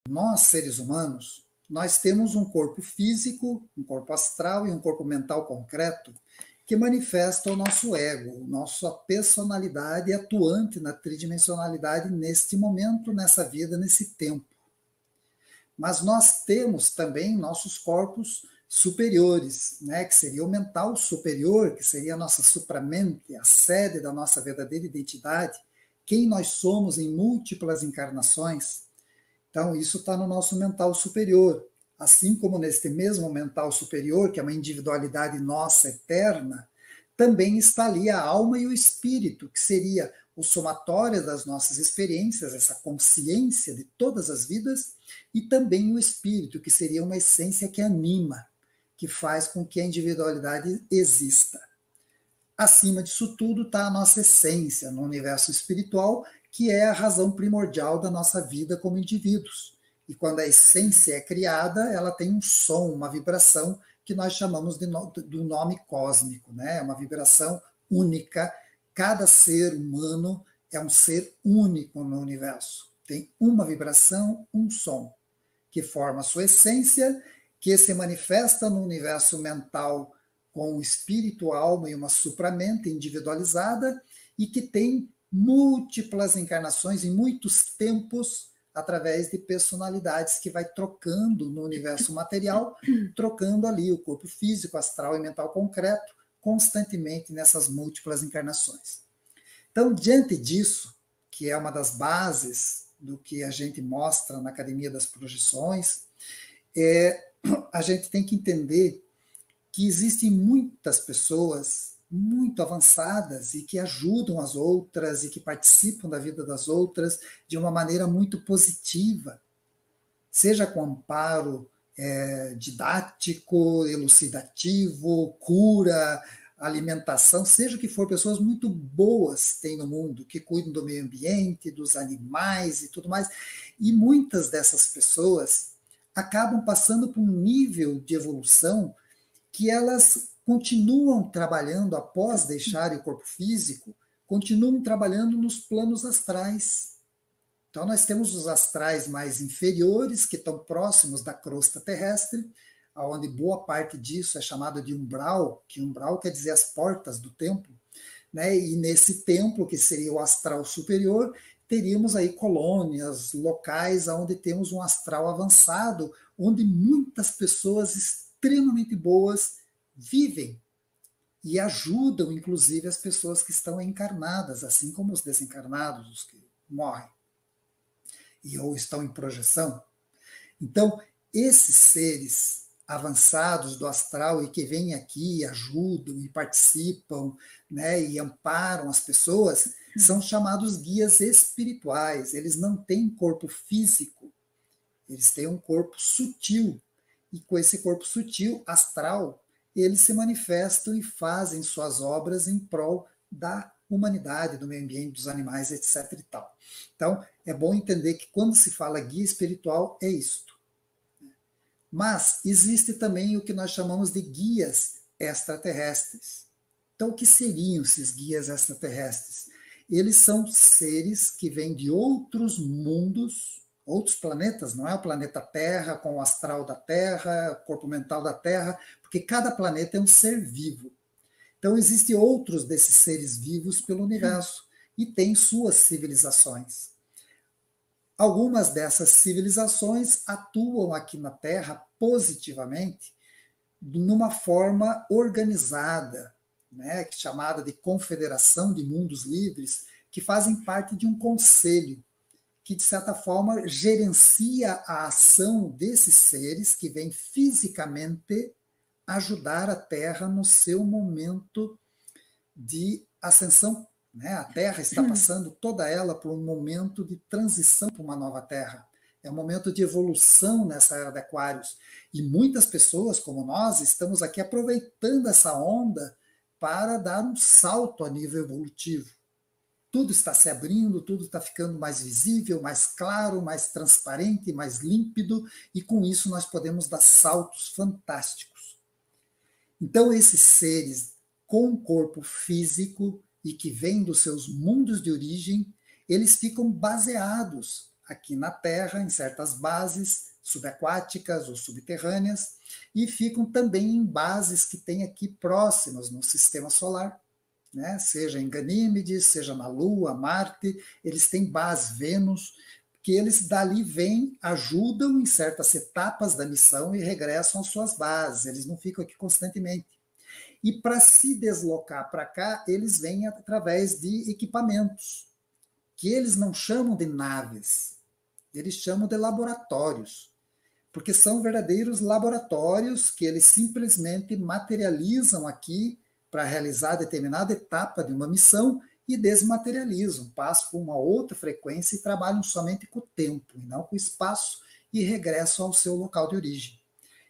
Nós, seres humanos, nós temos um corpo físico, um corpo astral e um corpo mental concreto que manifesta o nosso ego, nossa personalidade atuante na tridimensionalidade neste momento, nessa vida, nesse tempo. Mas nós temos também nossos corpos superiores, né, que seria o mental superior, que seria a nossa supramente, a sede da nossa verdadeira identidade, quem nós somos em múltiplas encarnações. Então, isso está no nosso mental superior. Assim como neste mesmo mental superior, que é uma individualidade nossa eterna, também está ali a alma e o espírito, que seria o somatório das nossas experiências, essa consciência de todas as vidas, e também o espírito, que seria uma essência que anima, que faz com que a individualidade exista. Acima disso tudo está a nossa essência no universo espiritual, que é a razão primordial da nossa vida como indivíduos. E quando a essência é criada, ela tem um som, uma vibração, que nós chamamos do nome cósmico, né? É uma vibração única. Cada ser humano é um ser único no universo. Tem uma vibração, um som, que forma a sua essência, que se manifesta no universo mental com o espírito, alma e uma supramente individualizada, e que tem múltiplas encarnações em muitos tempos, através de personalidades que vai trocando no universo material, trocando ali o corpo físico, astral e mental concreto, constantemente nessas múltiplas encarnações. Então, diante disso, que é uma das bases do que a gente mostra na Academia das Projeções, a gente tem que entender que existem muitas pessoas muito avançadas e que ajudam as outras e que participam da vida das outras de uma maneira muito positiva, seja com amparo didático, elucidativo, cura, alimentação, seja o que for, pessoas muito boas tem no mundo, que cuidam do meio ambiente, dos animais e tudo mais, e muitas dessas pessoas acabam passando por um nível de evolução que elas continuam trabalhando após deixarem o corpo físico, continuam trabalhando nos planos astrais. Então, nós temos os astrais mais inferiores, que estão próximos da crosta terrestre, onde boa parte disso é chamado de umbral, que umbral quer dizer as portas do templo, né? E nesse templo, que seria o astral superior, teríamos aí colônias, locais onde temos um astral avançado, onde muitas pessoas extremamente boas vivem e ajudam, inclusive, as pessoas que estão encarnadas, assim como os desencarnados, os que morrem ou estão em projeção. Então, esses seres avançados do astral e que vêm aqui, ajudam e participam, né, e amparam as pessoas, são chamados guias espirituais. Eles não têm corpo físico, eles têm um corpo sutil. E com esse corpo sutil, astral, eles se manifestam e fazem suas obras em prol da humanidade, do meio ambiente, dos animais, etc. e tal. Então, é bom entender que quando se fala guia espiritual, é isto. Mas existe também o que nós chamamos de guias extraterrestres. Então, o que seriam esses guias extraterrestres? Eles são seres que vêm de outros mundos, outros planetas, não é o planeta Terra, com o astral da Terra, o corpo mental da Terra, porque cada planeta é um ser vivo. Então, existem outros desses seres vivos pelo universo e têm suas civilizações. Algumas dessas civilizações atuam aqui na Terra positivamente, numa forma organizada, né, chamada de Confederação de Mundos Livres, que fazem parte de um conselho, que, de certa forma, gerencia a ação desses seres que vêm fisicamente ajudar a Terra no seu momento de ascensão. Né? A Terra está passando toda ela por um momento de transição para uma nova Terra. É um momento de evolução nessa era de Aquários. E muitas pessoas, como nós, estamos aqui aproveitando essa onda para dar um salto a nível evolutivo. Tudo está se abrindo, tudo está ficando mais visível, mais claro, mais transparente, mais límpido, e com isso nós podemos dar saltos fantásticos. Então, esses seres com corpo físico e que vêm dos seus mundos de origem, eles ficam baseados aqui na Terra, em certas bases subaquáticas ou subterrâneas, e ficam também em bases que tem aqui próximas no sistema solar, né? Seja em Ganímedes, seja na Lua, Marte, eles têm bases, Vênus, que eles dali vêm, ajudam em certas etapas da missão e regressam às suas bases, eles não ficam aqui constantemente. E para se deslocar para cá, eles vêm através de equipamentos, que eles não chamam de naves, eles chamam de laboratórios, porque são verdadeiros laboratórios que eles simplesmente materializam aqui para realizar determinada etapa de uma missão e desmaterializam, passam por uma outra frequência e trabalham somente com o tempo, e não com o espaço, e regressam ao seu local de origem.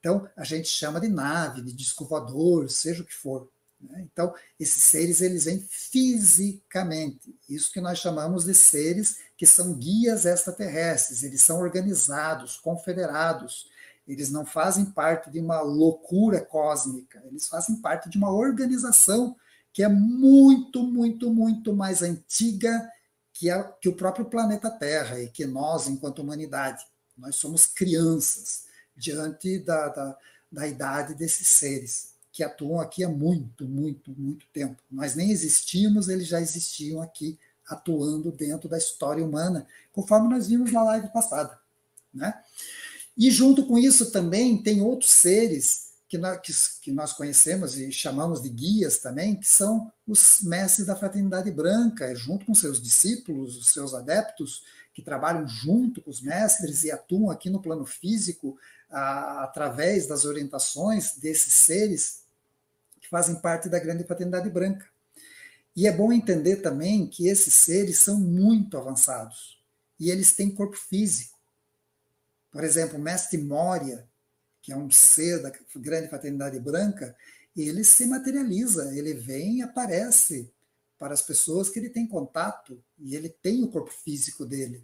Então, a gente chama de nave, de disco voador, seja o que for. Né? Então, esses seres, eles vêm fisicamente. Isso que nós chamamos de seres que são guias extraterrestres. Eles são organizados, confederados. Eles não fazem parte de uma loucura cósmica. Eles fazem parte de uma organização que é muito, muito, muito mais antiga que o próprio planeta Terra e que nós, enquanto humanidade. Nós somos crianças diante da idade desses seres, que atuam aqui há muito, muito, muito tempo. Nós nem existimos, eles já existiam aqui, atuando dentro da história humana, conforme nós vimos na live passada. Né? E junto com isso também tem outros seres que nós conhecemos e chamamos de guias também, que são os mestres da Fraternidade Branca, junto com seus discípulos, os seus adeptos, que trabalham junto com os mestres e atuam aqui no plano físico, através das orientações desses seres que fazem parte da grande Fraternidade Branca. E é bom entender também que esses seres são muito avançados e eles têm corpo físico. Por exemplo, o Mestre Moria, que é um ser da grande Fraternidade Branca, ele se materializa, ele vem e aparece para as pessoas que ele tem contato, e ele tem o corpo físico dele,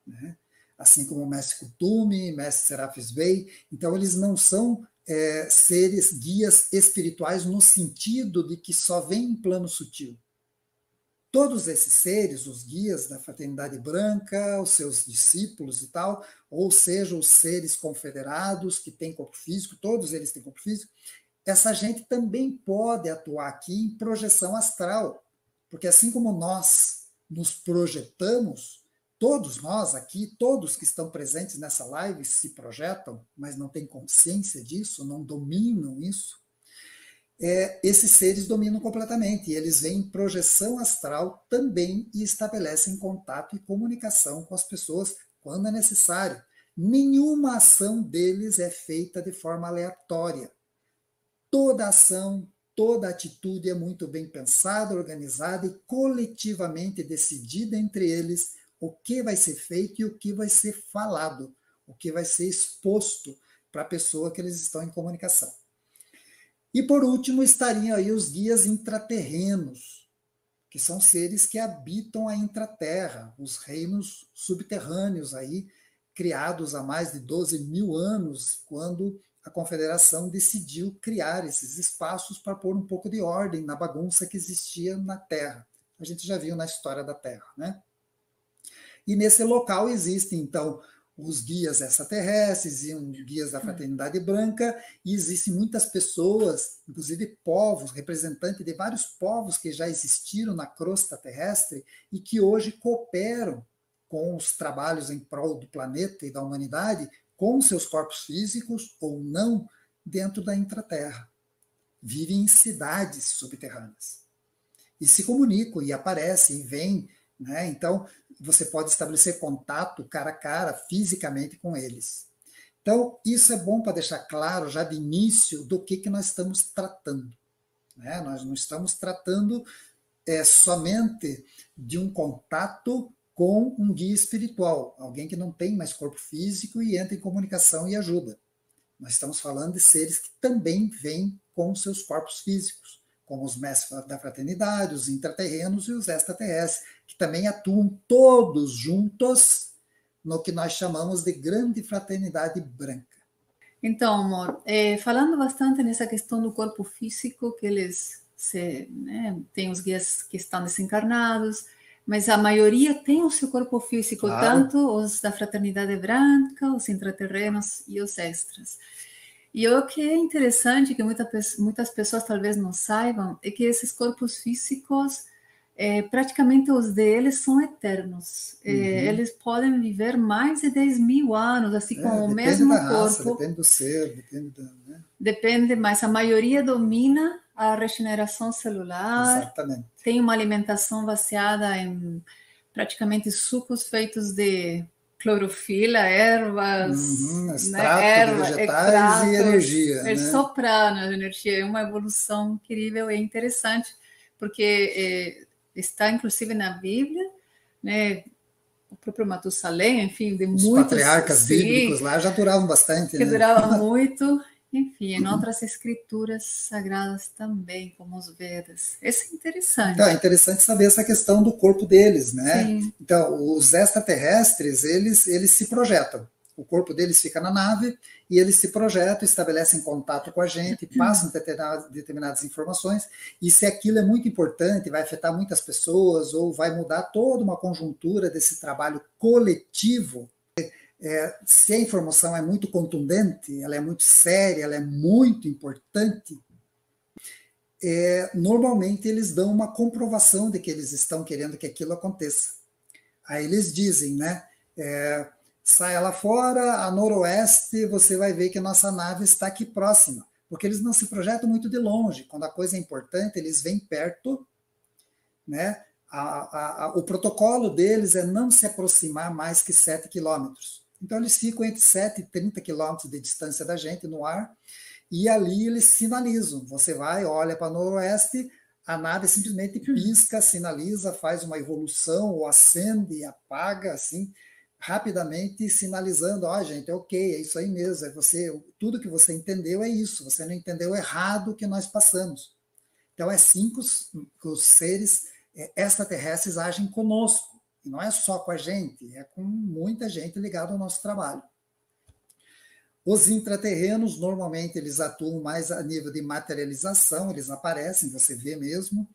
né? Assim como o Mestre Kuthumi, Mestre Serapis Bey. Então, eles não são seres guias espirituais no sentido de que só vêm em plano sutil. Todos esses seres, os guias da Fraternidade Branca, os seus discípulos e tal, ou seja, os seres confederados que têm corpo físico, todos eles têm corpo físico, essa gente também pode atuar aqui em projeção astral, porque assim como nós nos projetamos, todos nós aqui, todos que estão presentes nessa live se projetam, mas não têm consciência disso, não dominam isso, esses seres dominam completamente, e eles vêm em projeção astral também e estabelecem contato e comunicação com as pessoas quando é necessário. Nenhuma ação deles é feita de forma aleatória. Toda ação, toda atitude é muito bem pensada, organizada e coletivamente decidida entre eles o que vai ser feito e o que vai ser falado, o que vai ser exposto para a pessoa que eles estão em comunicação. E por último estariam aí os guias intraterrenos, que são seres que habitam a intraterra, os reinos subterrâneos aí, criados há mais de 12 mil anos, quando a Confederação decidiu criar esses espaços para pôr um pouco de ordem na bagunça que existia na Terra. A gente já viu na história da Terra, né? E nesse local existem, então, os guias extraterrestres e os guias da Fraternidade Branca, e existem muitas pessoas, inclusive povos, representantes de vários povos que já existiram na crosta terrestre e que hoje cooperam com os trabalhos em prol do planeta e da humanidade, com seus corpos físicos ou não, dentro da intraterra. Vivem em cidades subterrâneas. E se comunicam, e aparecem, e vêm, né? Então, você pode estabelecer contato cara a cara, fisicamente, com eles. Então, isso é bom para deixar claro, já de início, do que nós estamos tratando. Né? Nós não estamos tratando somente de um contato com um guia espiritual, alguém que não tem mais corpo físico e entra em comunicação e ajuda. Nós estamos falando de seres que também vêm com seus corpos físicos, como os mestres da fraternidade, os intraterrenos e os extraterrestres, que também atuam todos juntos no que nós chamamos de grande fraternidade branca. Então, amor, falando bastante nessa questão do corpo físico, que eles têm os guias que estão desencarnados, mas a maioria tem o seu corpo físico, Claro. tanto os da Fraternidade Branca, os intraterrenos e os extras. E o que é interessante, que muitas pessoas talvez não saibam, é que esses corpos físicos, praticamente os deles são eternos. Eles podem viver mais de 10 mil anos, assim, com o mesmo da raça, corpo. depende do ser, depende da... Né? Depende, mas a maioria domina a regeneração celular. Exatamente. Tem uma alimentação baseada em praticamente sucos feitos de clorofila, ervas, extrato de vegetais e energia. Né? Soprano, energia. É uma evolução incrível e interessante, porque está inclusive na Bíblia, né? O próprio Matusalém, enfim, de Os muitos... patriarcas bíblicos lá já duravam bastante. Que duravam muito. Enfim, em outras escrituras sagradas também, como os Vedas. Isso é interessante. Então, é interessante saber essa questão do corpo deles, né? Sim. Então, os extraterrestres, eles se projetam. O corpo deles fica na nave e eles se projetam, estabelecem contato com a gente, passam determinadas informações, e se aquilo é muito importante, vai afetar muitas pessoas ou vai mudar toda uma conjuntura desse trabalho coletivo, se a informação é muito contundente, ela é muito séria, ela é muito importante, normalmente eles dão uma comprovação de que eles estão querendo que aquilo aconteça. Aí eles dizem, né? Saia lá fora, a noroeste, você vai ver que a nossa nave está aqui próxima. Porque eles não se projetam muito de longe. Quando a coisa é importante, eles vêm perto, né? O protocolo deles é não se aproximar mais que 7 quilômetros. Então, eles ficam entre 7 e 30 quilômetros de distância da gente no ar, e ali eles sinalizam. Você vai, olha para o noroeste, a nave simplesmente pisca, sinaliza, faz uma evolução, ou acende, apaga, assim, rapidamente, sinalizando, gente, ok, é isso aí mesmo, tudo que você entendeu é isso, você não entendeu errado o que nós passamos. Então, é assim que os seres extraterrestres agem conosco. E não é só com a gente, é com muita gente ligada ao nosso trabalho. Os intraterrenos, normalmente, eles atuam mais a nível de materialização, eles aparecem, você vê mesmo,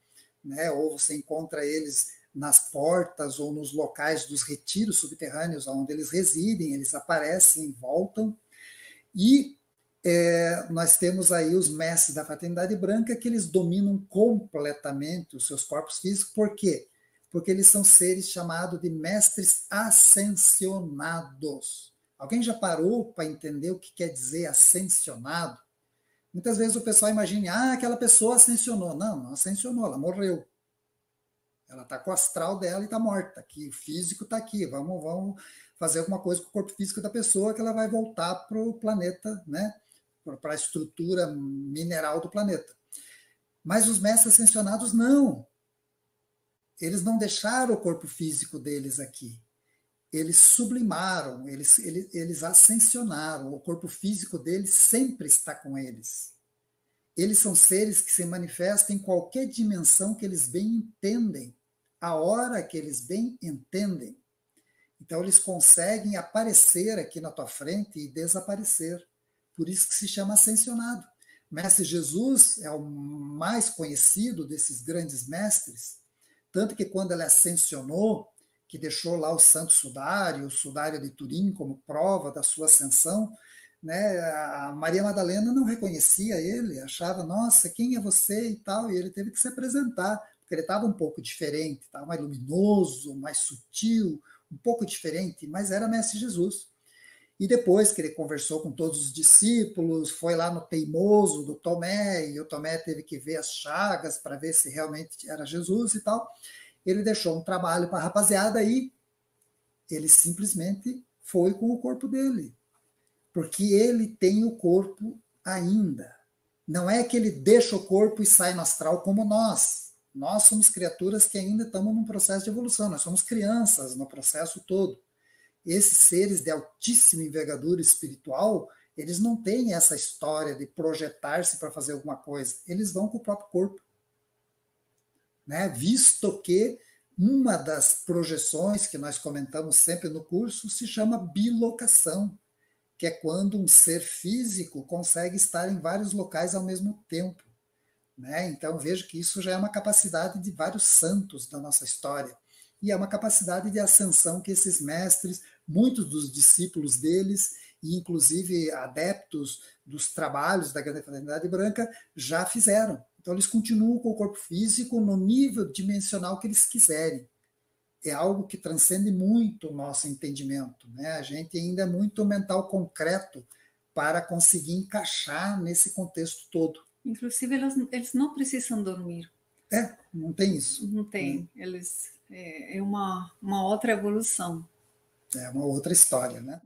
né? Ou você encontra eles nas portas ou nos locais dos retiros subterrâneos onde eles residem, eles aparecem, voltam. E nós temos aí os mestres da Fraternidade Branca, que eles dominam completamente os seus corpos físicos. Por quê? Porque eles são seres chamados de mestres ascensionados. Alguém já parou para entender o que quer dizer ascensionado? Muitas vezes o pessoal imagina, aquela pessoa ascensionou. Não, não ascensionou, ela morreu. Ela está com o astral dela e está morta. Aqui, o físico está aqui. Vamos fazer alguma coisa com o corpo físico da pessoa que ela vai voltar para o planeta, né? Para a estrutura mineral do planeta. Mas os mestres ascensionados não. Eles não deixaram o corpo físico deles aqui. Eles sublimaram, eles ascensionaram. O corpo físico deles sempre está com eles. Eles são seres que se manifestam em qualquer dimensão que eles bem entendem, a hora que eles bem entendem. Então, eles conseguem aparecer aqui na tua frente e desaparecer. Por isso que se chama ascensionado. Mestre Jesus é o mais conhecido desses grandes mestres, tanto que quando ele ascensionou, que deixou lá o Santo Sudário, o Sudário de Turim, como prova da sua ascensão, né, a Maria Madalena não reconhecia ele, achava, nossa, quem é você e tal, e ele teve que se apresentar, porque ele estava um pouco diferente, estava mais luminoso, mais sutil, um pouco diferente, mas era Mestre Jesus. E depois que ele conversou com todos os discípulos, foi lá no teimoso do Tomé, e o Tomé teve que ver as chagas para ver se realmente era Jesus e tal, ele deixou um trabalho para a rapaziada e ele simplesmente foi com o corpo dele. Porque ele tem o corpo ainda. Não é que ele deixa o corpo e sai no astral como nós. Nós somos criaturas que ainda estamos num processo de evolução. Nós somos crianças no processo todo. Esses seres de altíssima envergadura espiritual, eles não têm essa história de projetar-se para fazer alguma coisa. Eles vão com o próprio corpo. Né? Visto que uma das projeções que nós comentamos sempre no curso se chama bilocação, que é quando um ser físico consegue estar em vários locais ao mesmo tempo. Né? Então, vejo que isso já é uma capacidade de vários santos da nossa história. e é uma capacidade de ascensão que esses mestres, muitos dos discípulos deles, e inclusive adeptos dos trabalhos da Grande Fraternidade Branca, já fizeram. Então eles continuam com o corpo físico no nível dimensional que eles quiserem. É algo que transcende muito o nosso entendimento, né? A gente ainda é muito mental concreto para conseguir encaixar nesse contexto todo. Inclusive, eles não precisam dormir. Não tem isso. Não tem. Eles é uma outra evolução. É uma outra história, né?